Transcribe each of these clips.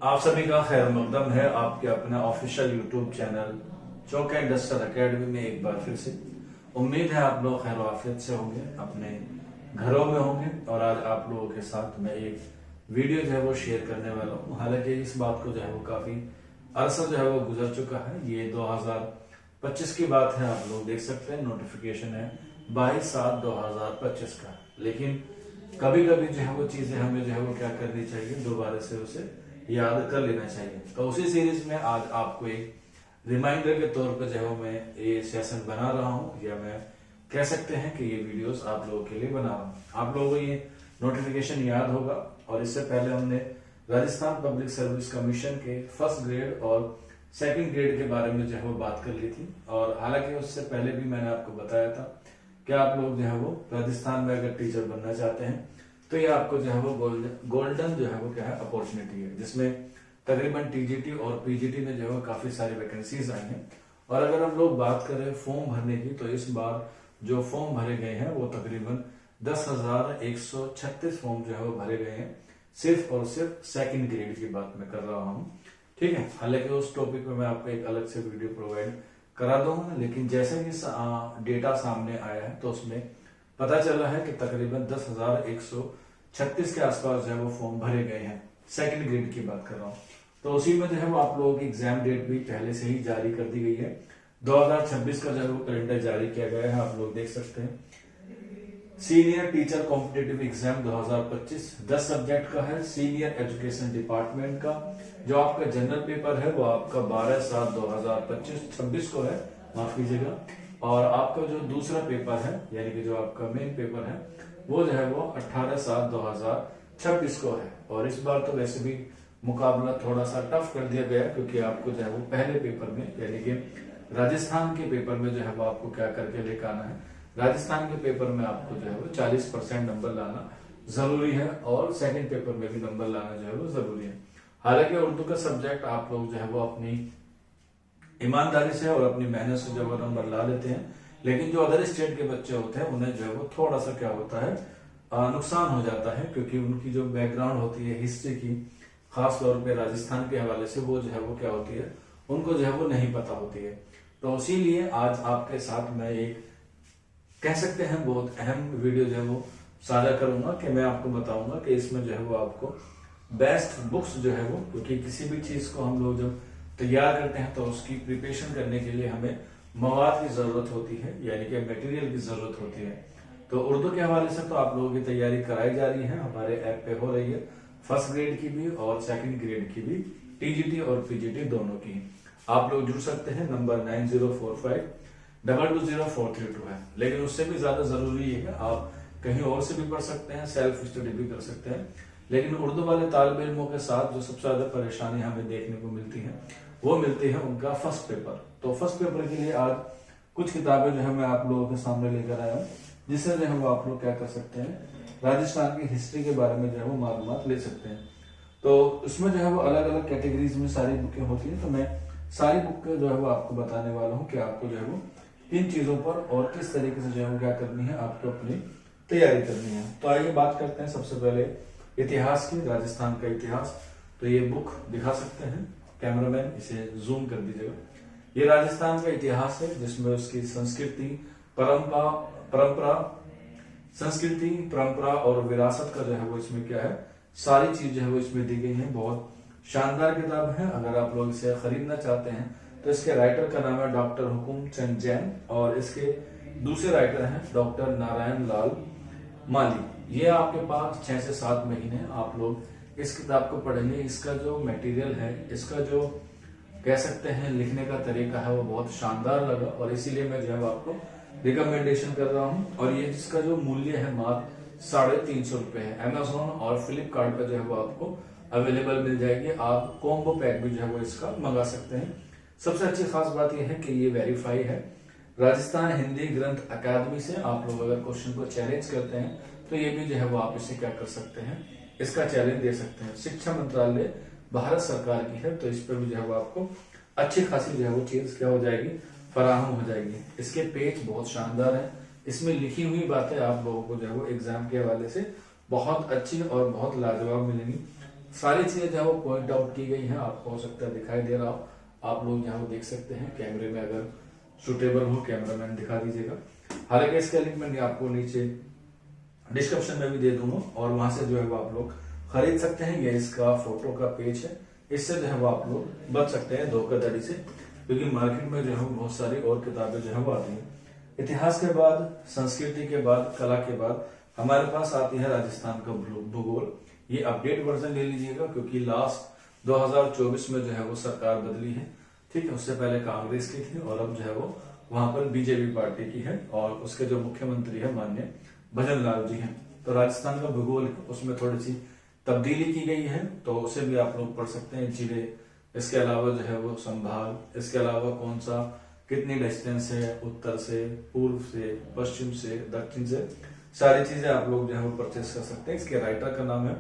आप सभी का खैर मकदम है आपके अपने ऑफिशियल यूट्यूब चैनल चौका इंडस्ट्रियल एकेडमी में एक बार फिर से। उम्मीद है आप लोग खैर वाफियत से होंगे, अपने घरों में होंगे। और आज आप लोगों के साथ मैं एक वीडियो जो है वो शेयर करने वाला हूँ। हालांकि इस बात को जो है वो काफी अरसा जो है वो गुजर चुका है। ये 2025 की बात है, आप लोग देख सकते हैं नोटिफिकेशन है 22/7/2025 का। लेकिन कभी कभी जो है वो चीजें हमें जो है वो क्या करनी चाहिए, दोबारा से उसे याद कर लेना चाहिए। तो उसी सीरीज में आज आपको एक रिमाइंडर के तौर पर जो है मैं ये सेशन बना रहा हूँ, या मैं कह सकते हैं कि ये वीडियोस आप लोगों के लिए बना रहा हूँ। आप लोगों को ये नोटिफिकेशन याद होगा, और इससे पहले हमने राजस्थान पब्लिक सर्विस कमीशन के फर्स्ट ग्रेड और सेकंड ग्रेड के बारे में जो है वो बात कर ली थी। और हालांकि उससे पहले भी मैंने आपको बताया था कि आप लोग जो है वो राजस्थान में अगर टीचर बनना चाहते हैं तो ये आपको जो है वो गोल्डन जो है वो क्या है अपॉर्चुनिटी है, जिसमें तकरीबन टीजीटी और पीजीटी में जो है काफी सारी वैकेंसीज आई हैं। और अगर हम लोग बात करें फॉर्म भरने की, तो इस बार जो फॉर्म भरे गए हैं वो तकरीबन 10,136 फॉर्म जो है वो भरे गए हैं, सिर्फ और सिर्फ सेकंड ग्रेड की बात मैं कर रहा हूँ। ठीक है, हालांकि उस टॉपिक पे मैं आपको एक अलग से वीडियो प्रोवाइड करा दूंगा। लेकिन जैसे ही डेटा सामने आया है तो उसमें पता चला है कि तकरीबन 10,136 के आसपास जो है वो फॉर्म भरे गए हैं। सेकंड ग्रेड की बात कर रहा हूँ। तो उसी में जो है वो आप लोगों की एग्जाम डेट भी पहले से ही जारी कर दी गई है। 2026 का जो है वो कैलेंडर जारी किया गया है, आप लोग देख सकते हैं। Senior teacher competitive exam 2025 10 subject का है। सीनियर एजुकेशन डिपार्टमेंट का जो आपका जनरल पेपर है वो आपका 12/7/2025 को है, माफ कीजिएगा। और आपका जो दूसरा पेपर है, यानी कि जो आपका मेन पेपर है, वो जो है वो 18/7/2026 को है। और इस बार तो वैसे भी मुकाबला थोड़ा सा टफ कर दिया गया, क्योंकि आपको जो है वो पहले पेपर में, यानी कि राजस्थान के पेपर में जो है वो आपको क्या करके लेकर आना है, राजस्थान के पेपर में आपको जो है वो 40% नंबर लाना जरूरी है, और सेकंड पेपर में भी नंबर लाना जो है वो जरूरी है। हालांकि उर्दू का सब्जेक्ट आप लोग जो है वो अपनी ईमानदारी से और अपनी मेहनत से जो है नंबर ला लेते हैं, लेकिन जो अदर स्टेट के बच्चे होते हैं उन्हें जो है वो थोड़ा सा क्या होता है, नुकसान हो जाता है, क्योंकि उनकी जो बैकग्राउंड होती है हिस्ट्री की, खास तौर पे राजस्थान के हवाले से, वो जो है वो क्या होती है, उनको जो है वो नहीं पता होती है। तो इसीलिए आज आपके साथ मैं एक कह सकते हैं बहुत अहम वीडियो जो है वो साझा करूंगा, कि मैं आपको बताऊंगा कि इसमें जो है वो आपको बेस्ट बुक्स जो है वो, क्योंकि किसी भी चीज को हम लोग जब तैयार करते हैं तो उसकी प्रिपरेशन करने के लिए हमें मवाद की जरूरत होती है, यानी कि मटेरियल की जरूरत होती है। तो उर्दू के हवाले से तो आप लोगों की तैयारी कराई जा रही है, हमारे ऐप पे हो रही है, फर्स्ट ग्रेड की भी और सेकंड ग्रेड की भी, टीजीटी और पीजीटी दोनों की। आप लोग जुड़ सकते हैं, नंबर 9045220432 है। लेकिन उससे भी ज्यादा जरूरी है आप कहीं और से भी पढ़ सकते हैं, सेल्फ स्टडी भी कर सकते हैं। लेकिन उर्दू वाले तालिब इल्मों के साथ जो सबसे ज्यादा परेशानी हमें देखने को मिलती है, वो मिलती है उनका फर्स्ट पेपर। तो फर्स्ट पेपर के लिए आज कुछ किताबें जो है मैं आप लोगों के सामने लेकर आया हूँ, जिससे जो है वो आप लोग क्या कर सकते हैं, राजस्थान की हिस्ट्री के बारे में जो है वो मालूमात ले सकते हैं। तो उसमें जो है वो अलग अलग कैटेगरीज में सारी बुकें होती है। तो मैं सारी बुक जो है वो आपको बताने वाला हूँ कि आपको जो है वो किन चीजों पर और किस तरीके से जो है वो क्या करनी है, आपको अपनी तैयारी करनी है। तो आइए बात करते हैं सबसे पहले इतिहास की, राजस्थान का इतिहास। तो ये बुक दिखा सकते हैं कैमरामैन, इसे जूम कर दीजिएगा। ये राजस्थान का इतिहास है, जिसमें उसकी संस्कृति, परंपरा और विरासत का जो है वो इसमें क्या है, सारी चीज जो है वो इसमें दी गई है। बहुत शानदार किताब है। अगर आप लोग इसे खरीदना चाहते हैं तो इसके राइटर का नाम है डॉक्टर हुकुम चंद जैन, और इसके दूसरे राइटर हैं डॉक्टर नारायण लाल माली। ये आपके पास 6 से 7 महीने आप लोग इस किताब को पढ़ेंगे। इसका जो मटेरियल है, इसका जो कह सकते हैं लिखने का तरीका है, वो बहुत शानदार लगा, और इसीलिए मैं जो है आपको रिकमेंडेशन कर रहा हूँ। और ये जिसका जो मूल्य है मात्र 350 रुपए है। अमेजोन और फ्लिपकार्ट पे जो है वो आपको अवेलेबल मिल जाएगी। आप कॉम्बो पैक भी जो है वो इसका मंगा सकते हैं। सबसे अच्छी खास बात यह है कि ये वेरीफाई है राजस्थान हिंदी ग्रंथ अकादमी से। आप लोग अगर क्वेश्चन को चैलेंज करते हैं तो ये भी जो है वो आप इसे क्या कर सकते हैं, इसका चैलेंज दे सकते हैं। शिक्षा मंत्रालय भारत सरकार की है, तो इस पर भी जो है वो आपको अच्छी खासी जो है वो चीज क्या हो जाएगी, फराहम हो जाएगी। इसके पेज बहुत शानदार है, इसमें लिखी हुई बातें आप लोगों को जो है वो एग्जाम के हवाले से बहुत अच्छी और बहुत लाजवाब मिलेंगी। सारी चीजें जो है वो पॉइंट आउट की गई हैं। आपको हो सकता है दिखाई दे रहा हो, आप लोग यहाँ देख सकते हैं। कैमरे में अगर सुटेबल हो कैमरामैन दिखा दीजिएगा। हालांकि इसका लिंक मैं आपको नीचे डिस्क्रिप्शन में भी दे दूंगा और वहां से जो है वो आप लोग खरीद सकते हैं। ये इसका फोटो का पेज है, इससे जो है वो आप लोग बच सकते हैं धोखाधड़ी से, क्योंकि मार्केट में जो है बहुत सारी और किताबें जो है वो आती हैं। इतिहास के बाद, संस्कृति के बाद, कला के बाद हमारे पास आती है राजस्थान का भूगोल। ये अपडेट वर्जन ले लीजिएगा, क्योंकि लास्ट 2024 में जो है वो सरकार बदली है। ठीक है, उससे पहले कांग्रेस की थी और अब जो है वो वहां पर बीजेपी पार्टी की है और उसके जो मुख्यमंत्री है माननीय भजन लाल जी हैं। तो राजस्थान का भूगोल उसमें थोड़ी सी तब्दीली की गई है, तो उसे भी आप लोग पढ़ सकते हैं। जिले, इसके अलावा जो है वो संभाग, इसके अलावा कौन सा कितनी डिस्टेंस है उत्तर से, पूर्व से, पश्चिम से, दक्षिण से, सारी चीजें आप लोग जो है वो परचेस कर सकते हैं। इसके राइटर का नाम है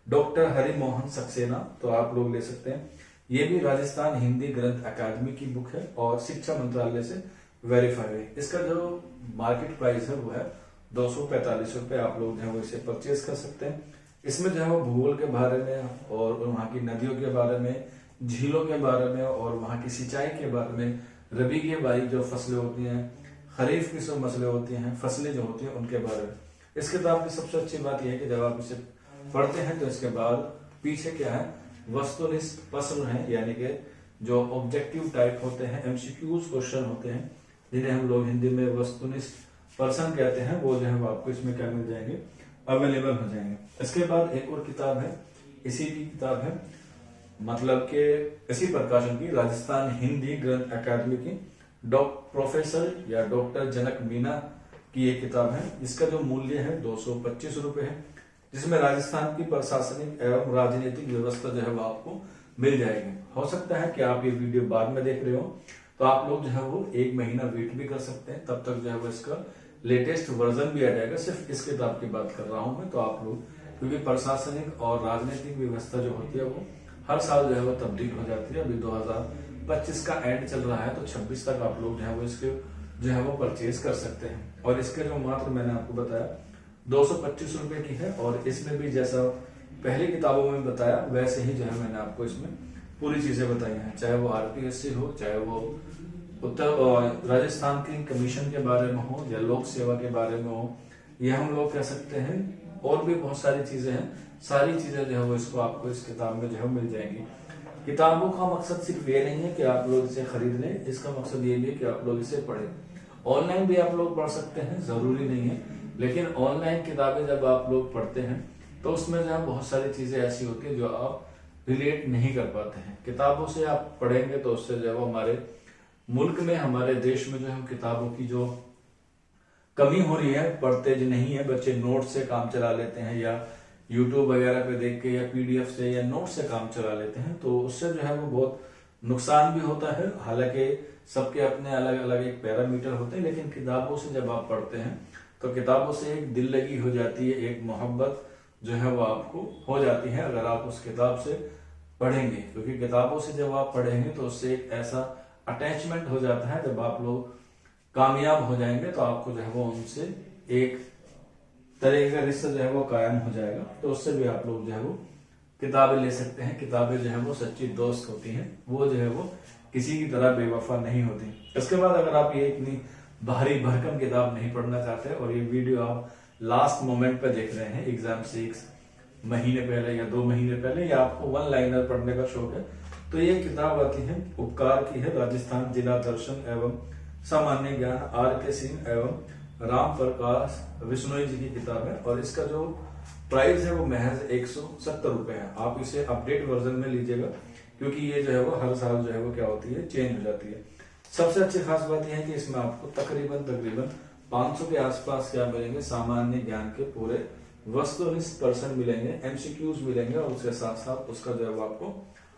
डॉक्टर हरिमोहन सक्सेना, तो आप लोग ले सकते हैं। ये भी राजस्थान हिंदी ग्रंथ अकादमी की बुक है और शिक्षा मंत्रालय से वेरीफाई है। इसका जो मार्केट प्राइस है वो है 245 रुपए। आप लोग जो है वो इसे परचेज कर सकते हैं। इसमें जो है वो भूगोल के बारे में और वहाँ की नदियों के बारे में, झीलों के बारे में और वहाँ की सिंचाई के बारे में, रबी के बारी जो फसलें होती हैं, खरीफ की जो मसले होती हैं, फसलें जो होती हैं उनके बारे में। इस किताब की सबसे अच्छी बात यह है कि जब आप इसे पढ़ते हैं तो इसके बाद पीछे क्या है, वस्तुनिष्ठ प्रश्न है, यानी कि जो ऑब्जेक्टिव टाइप होते हैं, एमसीक्यूज क्वेश्चन होते हैं, जिन्हें हम लोग हिंदी में वस्तुनिष्ठ प्रश्न कहते हैं, वो जो है वो आपको इसमें क्या मिल जाएंगे, अवेलेबल हो जाएंगे। इसके बाद एक और किताब है, इसी की किताब है, मतलब के इसी प्रकाशन की, राजस्थान हिंदी ग्रंथ अकादमी की प्रोफेसर या डॉक्टर जनक मीना की ये किताब है। इसका जो मूल्य है 225 रुपए है, जिसमें राजस्थान की प्रशासनिक एवं राजनीतिक व्यवस्था जो है वो आपको मिल जाएगी। हो सकता है कि आप ये वीडियो बाद में देख रहे हो, तो आप लोग जो है वो 1 महीना वेट भी कर सकते हैं, तब तक जो है वो इसका लेटेस्ट वर्जन भी आ जाएगा। सिर्फ इस किताब की बात कर रहा हूं मैं, तो आप लोग, क्योंकि प्रशासनिक और राजनीतिक व्यवस्था जो होती है वो हर साल जो है वो तब्दील हो जाती है। अभी 2025 का एंड चल रहा है, तो 26 तक आप लोग जो है वो इसके जो है वो परचेज कर सकते हैं। और इसके जो मात्र मैंने आपको बताया 225 रुपए की है, और इसमें भी जैसा पहली किताबों में बताया वैसे ही जो है मैंने आपको इसमें पूरी चीजें बताई हैं, चाहे वो आरपीएससी हो, चाहे वो उत्तर राजस्थान की कमीशन के बारे में हो या लोक सेवा के बारे में हो, ये हम लोग कह सकते हैं, और भी बहुत सारी चीजें हैं। सारी चीजें जो है वो इसको आपको इस किताब में जो है मिल जाएंगी। किताबों का मकसद सिर्फ ये नहीं है कि आप लोग इसे खरीद लें, इसका मकसद ये भी है कि आप लोग इसे पढ़ें। ऑनलाइन भी आप लोग पढ़ सकते हैं, जरूरी नहीं है, लेकिन ऑनलाइन किताबें जब आप लोग पढ़ते हैं तो उसमें जो है बहुत सारी चीजें ऐसी होती है जो आप रिलेट नहीं कर पाते हैं। किताबों से आप पढ़ेंगे तो उससे जो है वो हमारे मुल्क में, हमारे देश में जो है किताबों की जो कमी हो रही है, पढ़ते जो नहीं है बच्चे, नोट से काम चला लेते हैं या यूट्यूब वगैरह पे देख के या पीडीएफ से या नोट से काम चला लेते हैं, तो उससे जो है वो बहुत नुकसान भी होता है। हालांकि सबके अपने अलग अलग एक पैरामीटर होते हैं, लेकिन किताबों से जब आप पढ़ते हैं तो किताबों से एक दिल लगी हो जाती है, एक मोहब्बत जो है वो आपको हो जाती है अगर आप उस किताब से पढ़ेंगे। क्योंकि किताबों से जब आप पढ़ेंगे तो उससे एक ऐसा अटैचमेंट हो जाता है, जब आप लोग कामयाब हो जाएंगे तो आपको जो है वो उनसे एक तरह का रिश्ता जो है वो कायम हो जाएगा। तो उससे भी आप लोग जो है वो किताबें ले सकते हैं। किताबें जो है वो सच्ची दोस्त होती हैं, वो जो है वो किसी की तरह बेवफा नहीं होती। इसके बाद अगर आप ये इतनी भारी भरकम किताब नहीं पढ़ना चाहते और ये वीडियो आप लास्ट मोमेंट पे देख रहे हैं, एग्जाम से 1 महीने पहले या 2 महीने पहले, या आपको 1 लाइनर पढ़ने का शौक है, तो ये किताब आती है उपकार की है, राजस्थान जिला दर्शन एवं सामान्य ज्ञान, आर.के. सिंह एवं राम प्रकाश विश्नोई जी की किताब है। और इसका जो प्राइस है वो महज 170 रुपए है। आप इसे अपडेट वर्जन में लीजिएगा, क्योंकि ये जो है वो हर साल जो है वो क्या होती है, चेंज हो जाती है। सबसे अच्छी खास बात यह है कि इसमें आपको तकरीबन 500 के आसपास क्या मिलेंगे, सामान्य ज्ञान के पूरे वस्तुनिष्ठ प्रश्न मिलेंगे, एमसीक्यूज मिलेंगे, और उसके साथ साथ उसका जो है वो आपको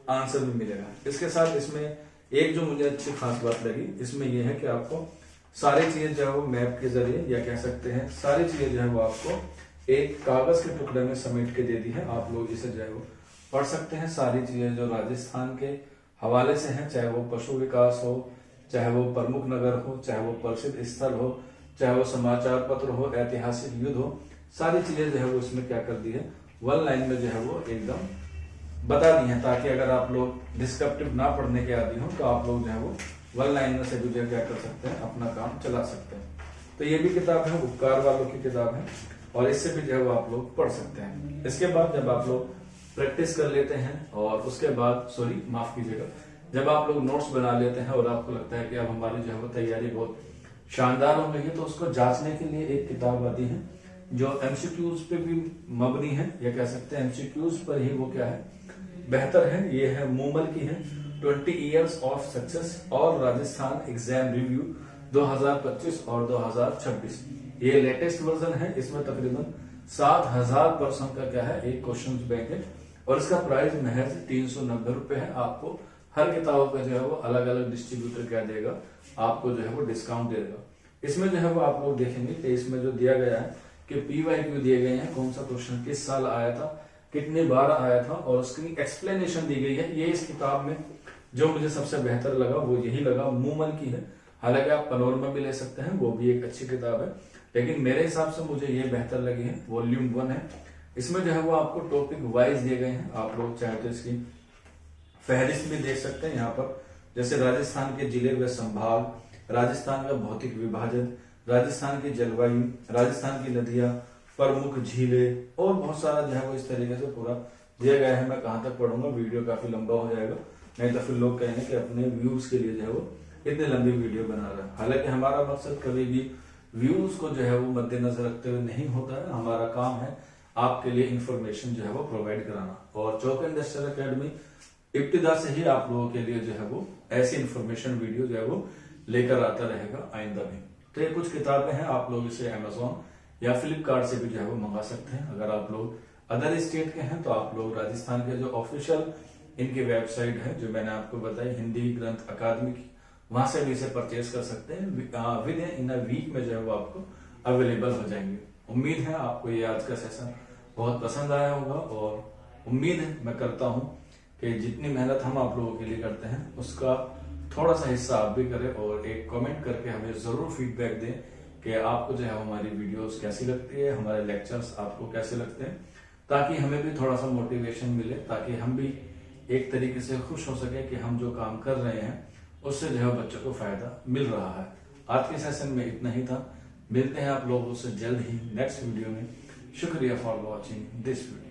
आंसर भी मिलेगा। इसके साथ इसमें एक जो मुझे अच्छी खास बात लगी इसमें यह है कि आपको सारी चीजें जो है वो मैप के जरिए, या कह सकते हैं सारी चीजें जो है वो आपको एक कागज के टुकड़े में समेट के दे दी है। आप लोग इसे जो है वो पढ़ सकते हैं। सारी चीजें जो राजस्थान के हवाले से हैं, चाहे वो पशु विकास हो, चाहे वो प्रमुख नगर हो, चाहे वो प्रसिद्ध स्थल हो, चाहे वो समाचार पत्र हो, ऐतिहासिक युद्ध हो, सारी चीजें जो है वो इसमें क्या कर दी है, 1 लाइन में जो है वो एकदम बता दी हैं, ताकि अगर आप लोग डिस्क्रिप्टिव ना पढ़ने के आदि हो तो आप लोग जो है वो वन लाइनर से भी क्या कर सकते हैं, अपना काम चला सकते हैं। तो ये भी किताब है, उपकार वालों की किताब है, और इससे भी जो है वो आप लोग पढ़ सकते हैं। इसके बाद जब आप लोग प्रैक्टिस कर लेते हैं और उसके बाद माफ कीजिएगा, जब आप लोग नोट्स बना लेते हैं और आपको लगता है कि अब हमारी जो है वो तैयारी बहुत शानदार हो गई है, तो उसको जांचने के लिए एक किताब आती है जो एमसीक्यूज पे भी मबनी है, या कह सकते हैं एमसीक्यूज पर ही वो क्या है, बेहतर है। ये है मूमल की है, 20 Years of Success और राजस्थान एग्जाम रिव्यू 2025 और 2026। ये लेटेस्ट वर्जन है। इसमें तकरीबन 7000 प्रश्न का क्या है, एक क्वेश्चन बैंक है, और इसका प्राइस महज 390 रुपए है। आपको हर किताबों पे जो है वो अलग अलग डिस्ट्रीब्यूटर क्या देगा, आपको जो है वो डिस्काउंट देगा। इसमें जो है वो आप लोग देखेंगे कि इसमें जो दिया गया है कि PYQ दिए गए हैं, कौन सा क्वेश्चन किस साल आया था, कितनी बार आया था, और उसकी एक्सप्लेनेशन दी गई है। ये इस किताब में जो मुझे सबसे बेहतर लगा वो यही लगा, मूमल की है। हालांकि आप पनोरमा भी ले सकते हैं, वो भी एक अच्छी किताब है, लेकिन मेरे हिसाब से मुझे ये बेहतर लगी है। वॉल्यूम 1 है। इसमें जो है वो आपको टॉपिक वाइज दिए गए हैं। आप लोग चाहे तो इसकी फहरिस्त भी देख सकते हैं यहाँ पर, जैसे राजस्थान के जिले व संभाग, राजस्थान का भौतिक विभाजन, राजस्थान की जलवायु, राजस्थान की नदियां, प्रमुख झीलें, और बहुत सारा जो है वो इस तरीके से पूरा दिया गया है। मैं कहाँ तक पढ़ूंगा, वीडियो काफी लंबा हो जाएगा, नहीं तो फिर लोग कहेंगे कि अपने व्यूज के लिए जो है वो इतनी लंबी वीडियो बना रहा है। हालांकि हमारा मकसद कभी भी व्यूज को जो है वो मद्देनजर रखते हुए नहीं होता है। हमारा काम है आपके लिए इंफॉर्मेशन जो है वो प्रोवाइड कराना, और चौक इंडस्ट्रियल अकेडमी इब्तिदा से ही आप लोगों के लिए जो है वो ऐसी इंफॉर्मेशन वीडियो जो है वो लेकर आता रहेगा आइंदा भी। तो ये कुछ किताबें हैं, आप लोग इसे अमेजोन या फ्लिपकार्ट से भी जो है वो मंगा सकते हैं। अगर आप लोग अदर स्टेट के हैं तो आप लोग राजस्थान के जो ऑफिशियल इनकी वेबसाइट है जो मैंने आपको बताई, हिंदी ग्रंथ अकादमी की, वहां से भी इसे परचेज कर सकते हैं। विद इन अ वीक में जो है वो आपको अवेलेबल हो जाएंगे। उम्मीद है आपको ये आज का सेशन बहुत पसंद आया होगा, और उम्मीद है, मैं करता हूं कि जितनी मेहनत हम आप लोगों के लिए करते हैं उसका थोड़ा सा हिस्सा आप भी करें, और एक कमेंट करके हमें जरूर फीडबैक दें कि आपको जो है हमारी वीडियोस कैसी लगती है, हमारे लेक्चर्स आपको कैसे लगते हैं, ताकि हमें भी थोड़ा सा मोटिवेशन मिले, ताकि हम भी एक तरीके से खुश हो सके कि हम जो काम कर रहे हैं उससे जो है बच्चों को फायदा मिल रहा है। आज के सेशन में इतना ही था। मिलते हैं आप लोगों से जल्द ही नेक्स्ट वीडियो में। शुक्रिया फॉर वॉचिंग दिस वीडियो।